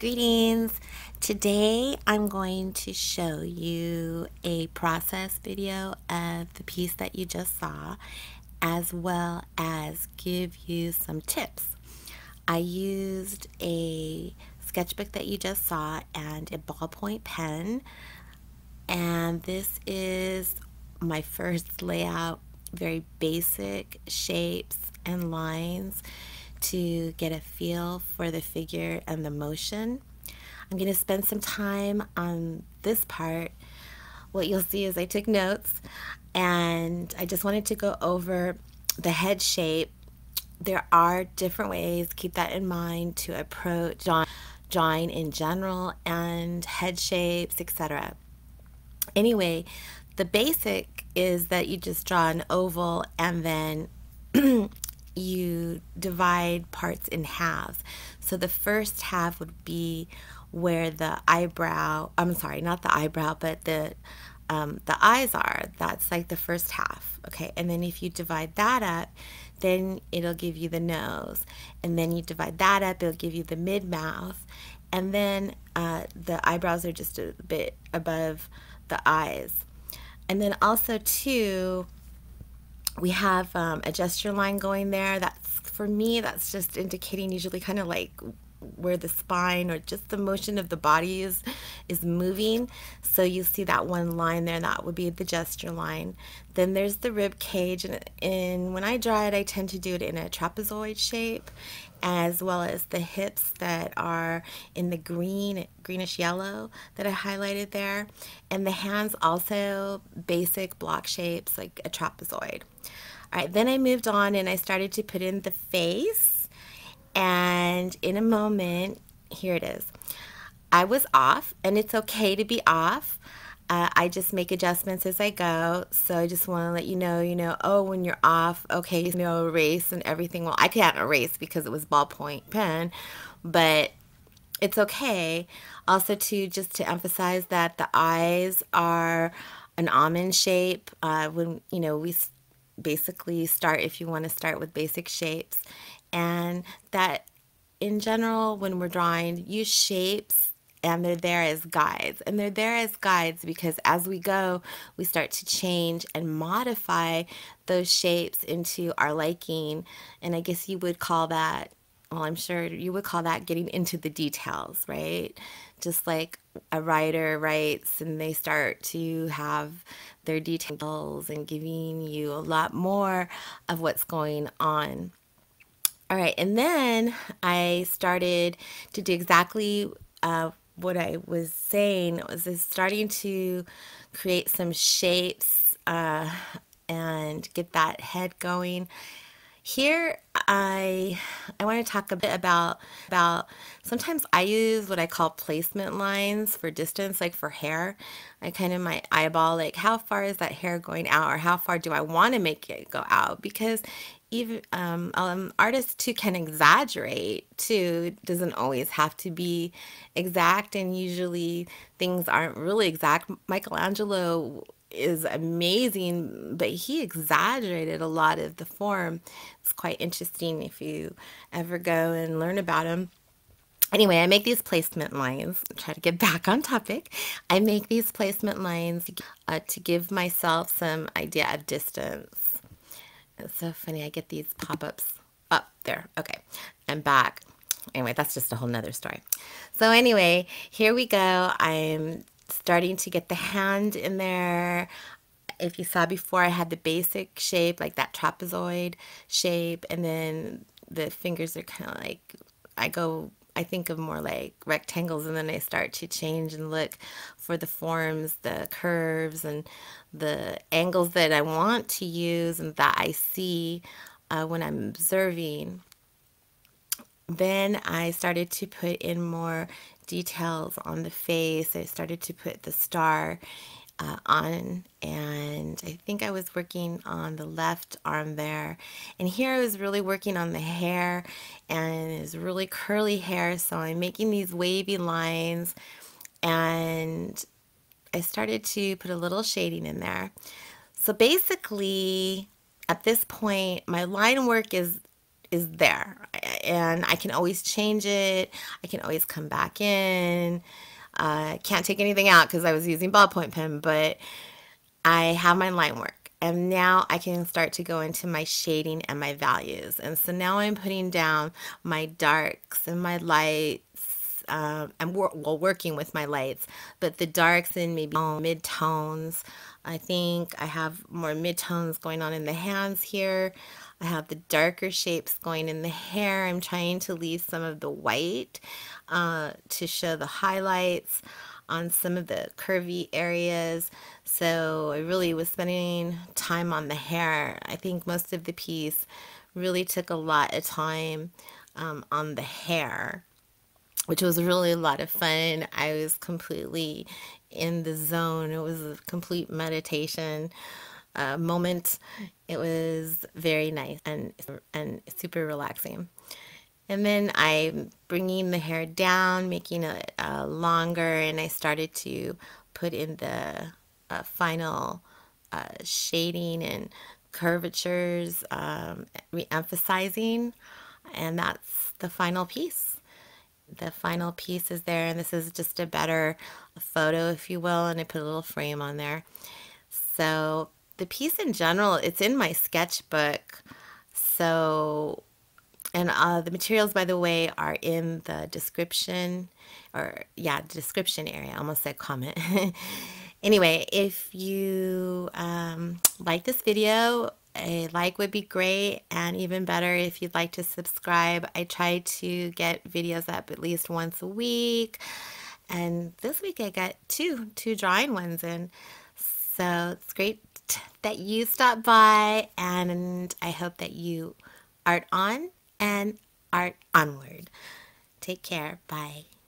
Greetings! Today I'm going to show you a process video of the piece that you just saw, as well as give you some tips. I used a sketchbook that you just saw and a ballpoint pen, and this is my first layout, very basic shapes and lines to get a feel for the figure and the motion. I'm going to spend some time on this part. What you'll see is I took notes, and I just wanted to go over the head shape. There are different ways, keep that in mind, to approach drawing in general and head shapes, etc. Anyway, the basic is that you just draw an oval and then you divide parts in halves. So the first half would be where the eyebrow, I'm sorry, not the eyebrow, but the eyes are. That's like the first half. Okay, and then if you divide that up, then it'll give you the nose. And then you divide that up, it'll give you the mid-mouth. And then the eyebrows are just a bit above the eyes. And then also too, we have a gesture line going there. That's, for me, that's just indicating usually kind of like where the spine or just the motion of the body is moving. So you see that one line there, that would be the gesture line. Then there's the rib cage, and when I draw it, I tend to do it in a trapezoid shape, as well as the hips that are in the greenish yellow that I highlighted there, and the hands also basic block shapes like a trapezoid. All right, then I moved on and I started to put in the face, and in a moment, here it is. I was off, and it's okay to be off. I just make adjustments as I go. So I just want to let you know, oh, when you're off, okay, erase and everything. Well, I can't erase because it was ballpoint pen, but it's okay. Also, just to emphasize that the eyes are an almond shape. When we basically start, if you want to start with basic shapes, and that in general, when we're drawing, use shapes, and they're there as guides. And they're there as guides because as we go, we start to change and modify those shapes into our liking. And I guess you would call that, well, I'm sure you would call that getting into the details, right? Just like a writer writes and they start to have their details and giving you a lot more of what's going on. All right, and then I started to do exactly what I was saying. It was starting to create some shapes and get that head going. Here, I want to talk a bit about sometimes I use what I call placement lines for distance, like for hair. I kind of might eyeball like how far is that hair going out, or how far do I want to make it go out, because even artists too can exaggerate too. It doesn't always have to be exact, and usually things aren't really exact. Michelangelo is amazing, but he exaggerated a lot of the form. It's quite interesting if you ever go and learn about him. Anyway, I make these placement lines. Try to get back on topic. I make these placement lines to give myself some idea of distance. It's so funny. I get these pop-ups up there. Okay, I'm back. Anyway, that's just a whole nother story. So anyway, here we go. I'm starting to get the hand in there. If you saw before, I had the basic shape, like that trapezoid shape, and then the fingers are kind of like, I think of more like rectangles, and then I start to change and look for the forms, the curves, and the angles that I want to use and that I see when I'm observing. Then I started to put in more details on the face. I started to put the star on, and I think I was working on the left arm there. And here I was really working on the hair, and it's really curly hair, so I'm making these wavy lines, and I started to put a little shading in there. So basically, at this point, my line work is is there, and I can always change it. I can always come back in. Can't take anything out because I was using ballpoint pen, but I have my line work, and now I can start to go into my shading and my values. And so now I'm putting down my darks and my lights. I'm working with my lights, but the darks and maybe mid-tones. I think I have more mid-tones going on in the hands here. I have the darker shapes going in the hair. I'm trying to leave some of the white to show the highlights on some of the curvy areas. So I really was spending time on the hair. I think most of the piece really took a lot of time on the hair, which was really a lot of fun. I was completely in the zone. It was a complete meditation moment. It was very nice and super relaxing. And then I'm bringing the hair down, making it longer, and I started to put in the final shading and curvatures, re-emphasizing, and that's the final piece. The final piece is there, and this is just a better photo, if you will, and I put a little frame on there. So the piece in general, it's in my sketchbook. So, and the materials, by the way, are in the description, or yeah, description area. I almost said comment. Anyway, if you like this video, a like would be great, and even better if you'd like to subscribe. I try to get videos up at least once a week, and this week I got two drawing ones in. So it's great that you stopped by, and I hope that you art on and art onward. Take care. Bye.